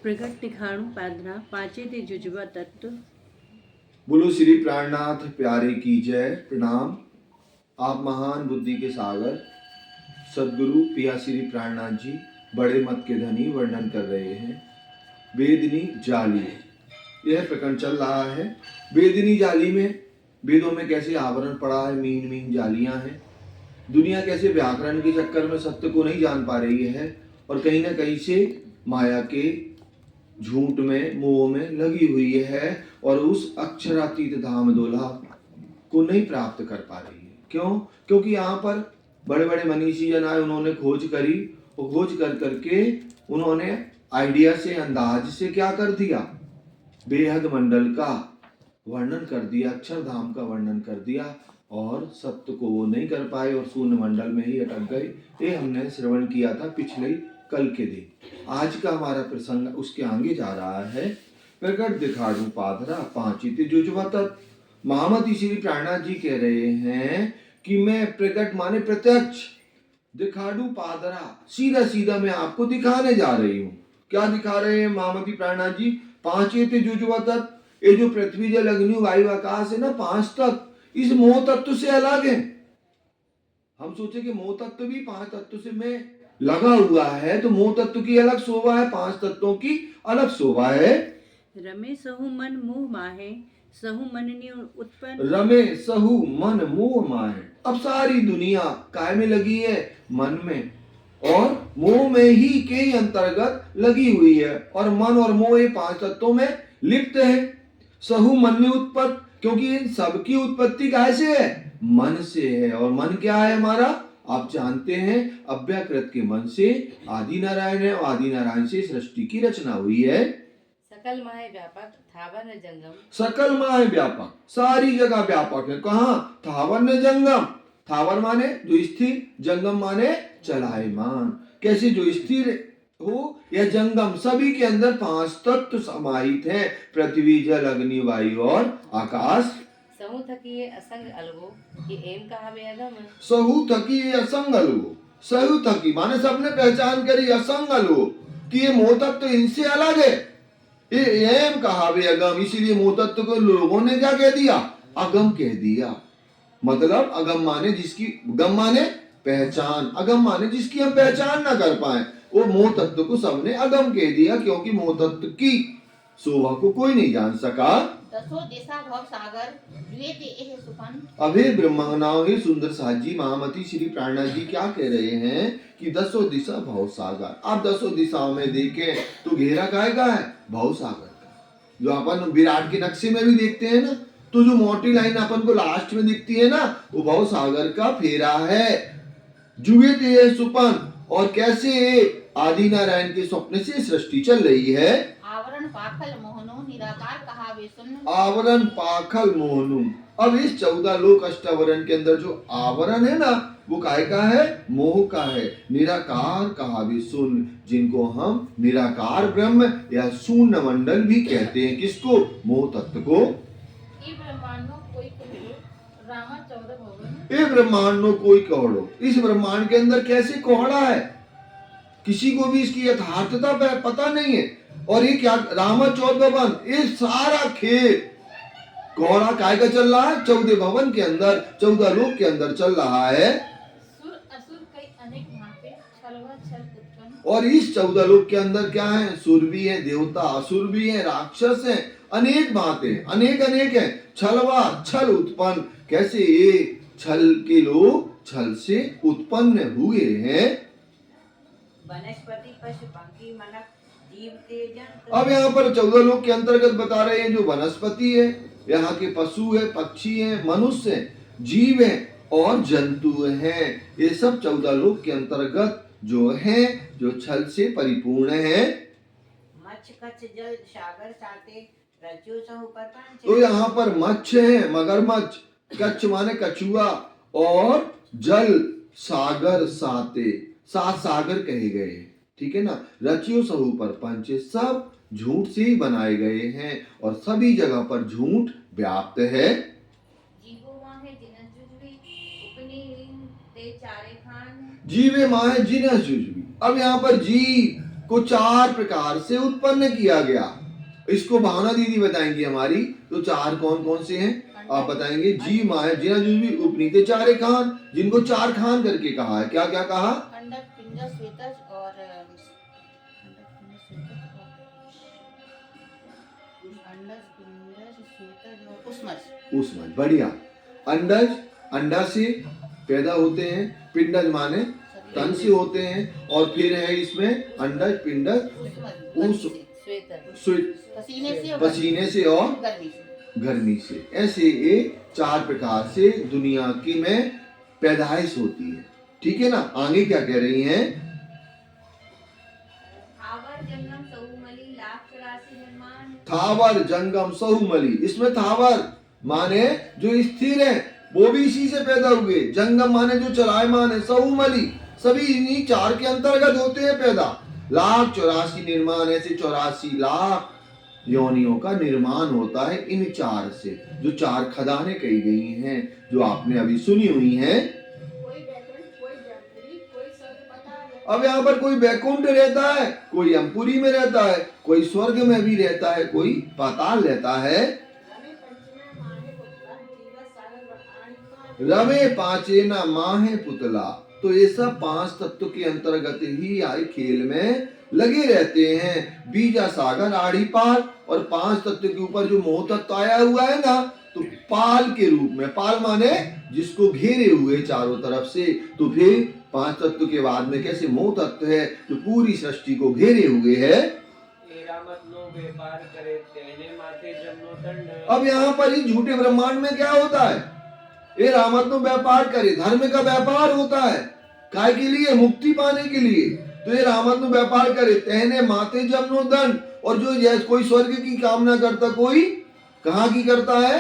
प्रगट दिखाणु पादरा पांचे ते जुजवा तत्व। बोलो श्री प्राणनाथ प्यारे की जय। प्रणाम। आप महान बुद्धि के सागर सदगुरु पिया श्री प्राणनाथ जी बड़े मत के धनी वर्णन कर रहे हैं वेदिनी जाली। यह प्रकरण चल रहा है। वेदिनी जाली में वेदों में कैसे आवरण पड़ा है, मीन मीन जालियां हैं। दुनिया कैसे व्याकरण के चक्कर में सत्य को नहीं जान पा रही है और कहीं ना कहीं से माया के झूठ में मोह में लगी हुई है और उस अक्षरातीत धाम दोला को नहीं प्राप्त कर पा रही है। क्यों? क्योंकि यहाँ पर बड़े बड़े मनीषी जन आए, उन्होंने खोज करी और खोज कर करके उन्होंने आइडिया से, अंदाज से क्या कर दिया, बेहद मंडल का वर्णन कर दिया, अक्षरधाम का वर्णन कर दिया और सत्य को वो नहीं कर पाए और शून्य मंडल में ही अटक गए। ये हमने श्रवण किया था पिछले कल के दिन। आज का हमारा प्रसंग उसके आगे जा रहा है। प्रकट दिखाड़ू पादरा पांचित जुजवा तत्व। महामती श्री प्राणनाथ जी कह रहे हैं कि मैं प्रकट माने प्रत्यक्ष, दिखाड़ू पादरा सीधा सीधा मैं आपको दिखाने जा रही हूँ। क्या दिखा रहे हैं महामती प्राणनाथ जी? पांचित जुजवा तत्व। ये जो पृथ्वी जल अग्नि वायु आकाश है ना, पांच तत्व इस मोह तत्व से अलग है। हम सोचे कि मोह तत्व भी पांच तत्व से में लगा हुआ है, तो मोह तत्व की अलग शोभा है, पांच तत्वों की अलग शोभा है। रमे सहु मन मोह माहे, सहु मननी उत्पन्न। रमे सहु मन मोह माहे। अब सारी दुनिया काय में लगी है? मन में और मोह में ही के अंतर्गत लगी हुई है और मन और मोह ये पांच तत्वों में लिप्त है। सहु मन उत्पत्ति, क्योंकि इन सबकी उत्पत्ति कैसे है? मन से है। और मन क्या है हमारा? आप जानते हैं अव्याकृत के मन से आदि नारायण है और आदि नारायण से सृष्टि की रचना हुई है। सकल माहे व्यापक थावर न जंगम। सकल माहे व्यापक, सारी जगह व्यापक है। कहाँ? थावर न जंगम। थावर माने जो स्थिर, जंगम माने चलायमान। कैसे? जो स्थिर हो या जंगम, सभी के अंदर पांच तत्व समाहित हैं, पृथ्वी जल अग्नि वायु और आकाश। सहु थकी असंग अलगो कि एम कहावे अगम। सहु थकी असंग अलगो। सहु थकी माने सबने पहचान करी असंग अलगो कि ये मोह तत्व इनसे अलग है। ये एम कहावे अगम, इसीलिए मोह तत्व को लोगों ने क्या कह दिया? अगम कह दिया। मतलब अगम माने जिसकी, गम माने पहचान, अगम माने जिसकी हम पहचान ना कर पाए। वो मोह तत्व को सबने अगम कह दिया क्योंकि मोह तत्व की शोभा को कोई नहीं जान सका। दसो दिशा भव सागर द्वेत एह सुपन। अभे ब्रह्मंगनाओं ही सुंदर साजी महामती श्री प्राणनाथ जी क्या कह रहे हैं कि दसों दिशा भव सागर। आप दसों दिशाओं में देखें तो घेरा कायगा है? भव सागर का। जो अपन विराट के नक्शे में भी देखते हैं ना, तो जो मोटी लाइन अपन को लास्ट में दिखती है ना, वो भव सागर का फेरा है। जुए ते सुपन। और कैसे आदि नारायण के स्वप्न से सृष्टि चल रही है। आवरण पाखल मोहनो निराकार कहावे सुन। आवरण पाखल मोहनु। अब इस 14 लोक अष्टावरण के अंदर जो आवरण है ना, वो काय का है? मोह का है। निराकार कहावे सुन, जिनको हम निराकार ब्रह्म या शून्य मंडल भी कहते हैं। किसको? मोह तत्व को। ये ब्रह्मांडों कोई कोहड़ो। इस ब्रह्मांड के अंदर कैसे कोहड़ा है? किसी को भी इसकी यथार्थता पता नहीं है। और ये क्या? रामा 14 भवन, ये सारा खेल कोहड़ा काय का चल रहा है? 14 भवन के अंदर, 14 लोक के अंदर चल रहा है। सुर असुर कई अनेक भांति छलवा छल उत्पन्न। और इस 14 लोक के अंदर क्या है? सुर भी है, देवता असुर भी है, राक्षस है, अनेक बातें, अनेक अनेक है। छलवा छल उत्पन्न। कैसे? ये छल के लोग छल से उत्पन्न हुए हैं। वनस्पति पशु पंखी मनक जीव तेजन। अब यहाँ पर 14 लोक के अंतर्गत बता रहे हैं जो वनस्पति है, यहाँ के पशु है, पक्षी है, मनुष्य है, जीव है और जंतु हैं। ये सब 14 लोक के अंतर्गत जो है, जो छल से परिपूर्ण है। मच्छ कच्छ जल सागर साते रज्जु सहु परपंच। तो यहाँ पर मच्छ है, मगरमच्छ, कच्छ माने कछुआ और जल सागर साते, 7 सागर कहे गए। ठीक है ना? रचियो सहु परपंच, सब झूठ से ही बनाए गए हैं और सभी जगह पर झूठ व्याप्त है। जीवे माहे जिनस जुजवी। अब यहाँ पर जीव को 4 प्रकार से उत्पन्न किया गया। इसको भावना दीदी बताएंगी हमारी। तो 4 कौन कौन से हैं आप बताएंगे। जी माए जिना जो भी उपनीते 4 खान, जिनको 4 खान करके कहा है। क्या क्या कहा? अंडक, पिंडक, श्वेतज और उष्मज। उष्मज, बढ़िया। अंडज, अंडा से पैदा होते हैं। पिंडज माने तन से होते हैं। और फिर है इसमें अंडज, पिंडज, पसीने से और गर्मी से। ऐसे ये 4 प्रकार से दुनिया की में पैदाइश होती है। ठीक है ना। आगे क्या कह रही हैं? थावर जंगम सहुमली लाख 84 निर्माण। थावर जंगम सहुमली, इसमें थावर माने जो स्थिर है वो भी इसी से पैदा हुए। जंगम माने जो चलायमान है। सहुमली सभी इन्हीं 4 के अंतर्गत होते हैं पैदा। लाख 84 निर्माण, ऐसे 84 लाख योनियों का निर्माण होता है इन 4 से। जो 4 खदानें कही गई हैं जो आपने अभी सुनी हुई हैं। अब यहाँ पर कोई बैकुंठ रहता है, कोई यमपुरी में रहता है, कोई स्वर्ग में भी रहता है, कोई पाताल रहता है। रवे पांचे ना माहे पुतला। तो ये सब 5 तत्व के अंतर्गत ही आए खेल में लगे रहते हैं। बीजा सागर आड़ी पाल। और 5 तत्व के ऊपर जो मोह तत्व आया हुआ है ना, तो पाल के रूप में, पाल माने जिसको घेरे हुए चारों तरफ से। तो फिर 5 तत्व के बाद में कैसे मोह तत्व है जो पूरी सृष्टि को घेरे हुए है। अब यहाँ पर ही झूठे ब्रह्मांड में क्या होता है? ये रामत्नो व्यापार करे, धर्म का व्यापार होता है। काय के लिए? मुक्ति पाने के लिए। तो ये रामत्नो व्यापार करे, तहने माथे जमनो दंड। और जो कोई स्वर्ग की कामना करता, कोई कहाँ की करता है?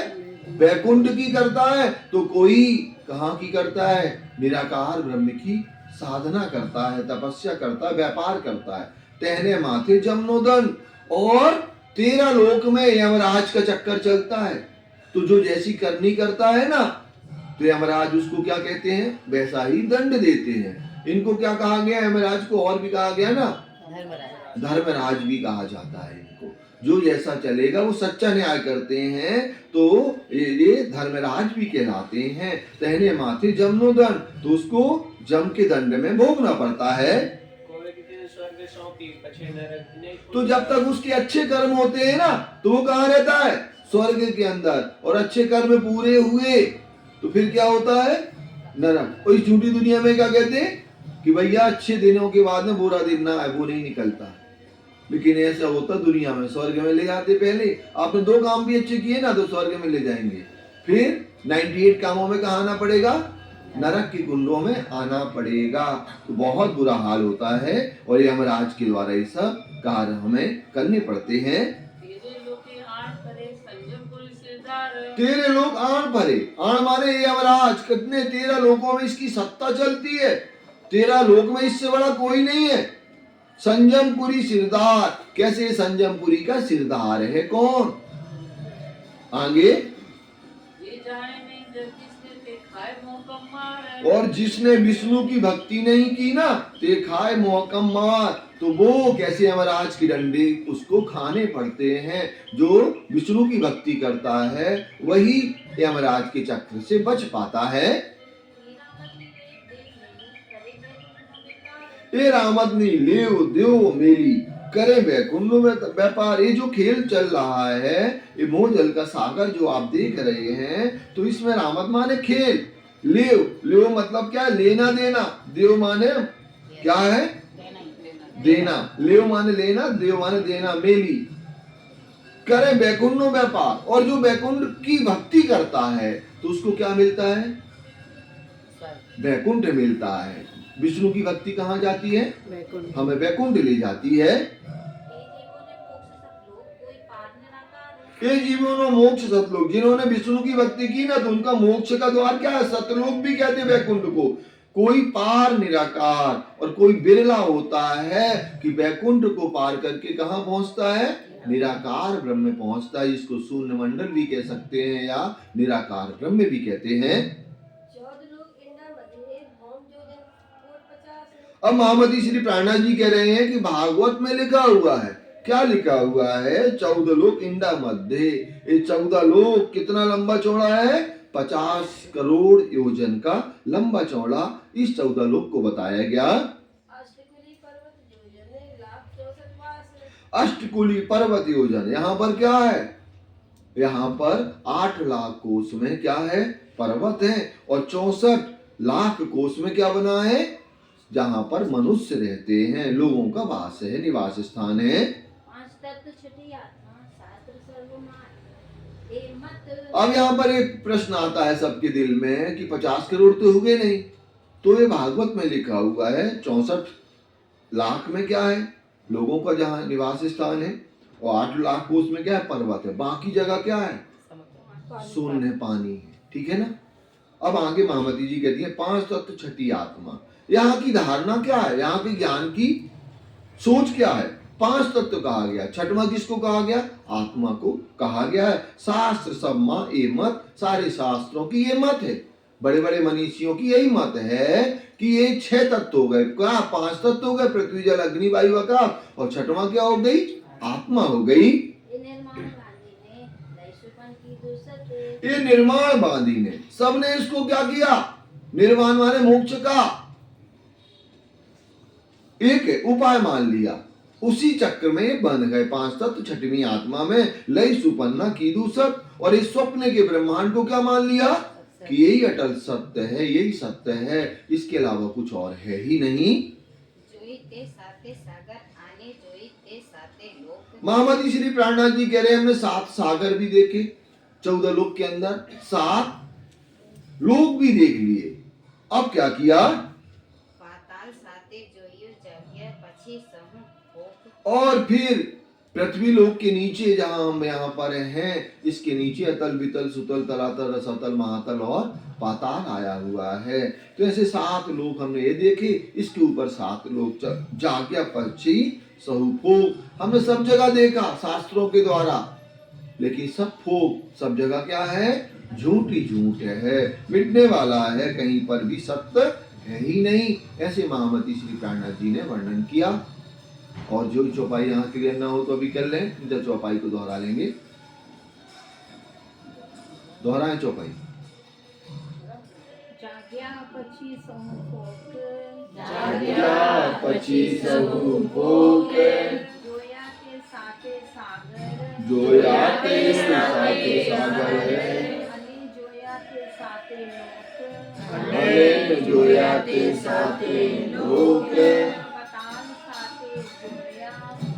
वैकुंठ की करता है। तो कोई कहाँ की करता है? निराकार ब्रह्म की साधना करता है, तपस्या करता है, व्यापार करता है। तहने माथे जमनो दंड। और 13 लोक में यमराज का चक्कर चलता है। तो जो जैसी करनी करता है ना, तो यमराज उसको क्या कहते हैं? वैसा ही दंड देते हैं। इनको क्या कहा गया? यमराज को और भी कहा गया ना, धर्मराज भी कहा जाता है इनको। जो जैसा चलेगा वो सच्चा न्याय करते हैं, तो ये धर्मराज भी कहलाते हैं। तहने माथे जमनो दंड, तो उसको जम के दंड में भोगना पड़ता है। तो जब तक उसके अच्छे कर्म होते हैं ना, तो वो कहाँ रहता है? स्वर्ग के अंदर। और अच्छे कर्म पूरे हुए तो फिर क्या होता है? नरक। और इस झूठी दुनिया में क्या कहते हैं कि भैया अच्छे दिनों के बाद में बुरा दिन ना आए, वो नहीं निकलता। लेकिन ऐसा होता दुनिया में, स्वर्ग में ले जाते। पहले आपने 2 काम भी अच्छे किए ना, तो स्वर्ग में ले जाएंगे। फिर 98 कामों में कहाँ आना पड़ेगा? नरक की कुंडों में आना पड़ेगा। तो बहुत बुरा हाल होता है। और यमराज के द्वारा ये सब कार्य हमें करने पड़ते हैं। तेरे लोग आण भरे। आण माने यमराज। कितने 13 लोकों में इसकी सत्ता चलती है। 13 लोक में इससे बड़ा कोई नहीं है। संजमपुरी सिरदार। कैसे? संजमपुरी का सिरदार है कौन? आगे। और जिसने विष्णु की भक्ति नहीं की ना, ते खाए मोहकम मार। तो वो कैसे? यमराज की डंडे उसको खाने पड़ते हैं। जो विष्णु की भक्ति करता है वही यमराज के चक्र से बच पाता है। ये रामदनी लेव देव मेरी करे वैकुंठ में व्यापार। ये जो खेल चल रहा है, ये मोह जल का सागर जो आप देख रहे हैं, तो इसमें रामद माने खेल। लेव, लेव मतलब क्या? लेना देना। देव माने क्या है? देना। लेव माने लेना, देव माने देना। मेली करे वैकुंठ व्यापार। और जो वैकुंठ की भक्ति करता है तो उसको क्या मिलता है? वैकुंठ मिलता है। विष्णु की भक्ति कहाँ जाती है? हमें वैकुंठ ले जाती है। ये जीवों मोक्ष सतलोक। जिन्होंने विष्णु की भक्ति की ना, तो उनका मोक्ष का द्वार क्या है? सतलोक भी कहते हैं वैकुंठ को। कोई पार निराकार और कोई बिरला होता है कि वैकुंठ को पार करके कहाँ पहुंचता है? निराकार ब्रह्म में पहुंचता है, जिसको शून्य मंडल भी कह सकते हैं या निराकार ब्रह्म भी कहते हैं। अब महामती श्री प्राणनाथ जी कह रहे हैं कि भागवत में लिखा हुआ है, क्या लिखा हुआ है? 14 लोक इंडा मध्य। ये 14 लोक कितना लंबा चौड़ा है? 50 करोड़ योजन का लंबा चौड़ा इस 14 लोक को बताया गया। अष्टकुली पर्वत योजन, यहाँ पर क्या है? यहाँ पर 8 लाख कोस में क्या है? पर्वत है। और 64 लाख कोस में क्या बना है? जहाँ पर मनुष्य रहते हैं, लोगों का वास है, निवास स्थान है। अब यहाँ पर एक प्रश्न आता है सबके दिल में कि 50 करोड़ तो हुए नहीं, तो ये भागवत में लिखा हुआ है 64 लाख में क्या है? लोगों का जहाँ निवास स्थान है। और 8 लाख कोस में क्या है? पर्वत है। बाकी जगह क्या है? शून्य पानी है। ठीक है ना? अब आगे महामती जी कहती है 5 तत्व छठी आत्मा। यहाँ की धारणा क्या है? यहाँ के ज्ञान की सोच क्या है? 5 तत्व कहा गया, छठवां किसको कहा गया? आत्मा को कहा गया है। शास्त्र सम्मा ए मत, सारे शास्त्रों की ये मत है, बड़े बड़े मनीषियों की यही मत है कि ये 6 तत्व हो गए। क्या? 5 तत्व हो गए, पृथ्वी जल अग्नि वायु आकाश, और छठवां क्या हो गई? आत्मा हो गई। ये निर्माण बांधी ने, सबने इसको क्या किया? निर्वाण माने मोक्ष का एक उपाय मान लिया, उसी चक्र में बंध गए। 5 तत्व छठवीं आत्मा में लय सुपन्ना की दूसर, और इस स्वप्न के ब्रह्मांड को क्या मान लिया? कि यही अटल सत्य है, यही सत्य है, इसके अलावा कुछ और है ही नहीं। महामती श्री प्राणनाथ जी कह रहे हैं हमने 7 सागर भी देखे, 14 लोक के अंदर 7 लोक भी देख लिए। अब क्या किया? और फिर पृथ्वी लोक के नीचे जहां हम यहाँ पर हैं, इसके नीचे अतल वितल सुतल तलातल रसातल महातल और पाताल आया हुआ है। तो ऐसे 7 लोक हमने ये देखे, इसके ऊपर 7 लोक जाग्या पक्षी सहुफोक, हमने सब जगह देखा शास्त्रों के द्वारा, लेकिन सब फोक, सब जगह क्या है? झूठी झूठ है, मिटने वाला है, कहीं पर भी सत्य है ही नहीं। ऐसे महामती श्री प्राणनाथ जी ने वर्णन किया। और जो चौपाई यहाँ क्लियर ना हो तो अभी कर लें, इधर चौपाई को दोहरा लेंगे। दोहराएं चौपाई। जाग्या पक्षी सहुफोक, जाग्या पक्षी सहुफोक, जोया के साथे सागर, जोया के साथे सागर है, अने जोया के साथे लोक, अने जोया के साथे लोक,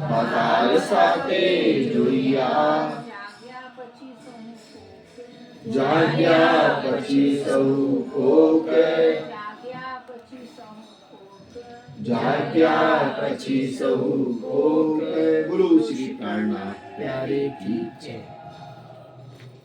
पाताल साथे जोया, जाग्या पक्षी सहुफोक, जाग्या पक्षी सहुफोक। बोलो श्री प्राणनाथ प्यारे की जय।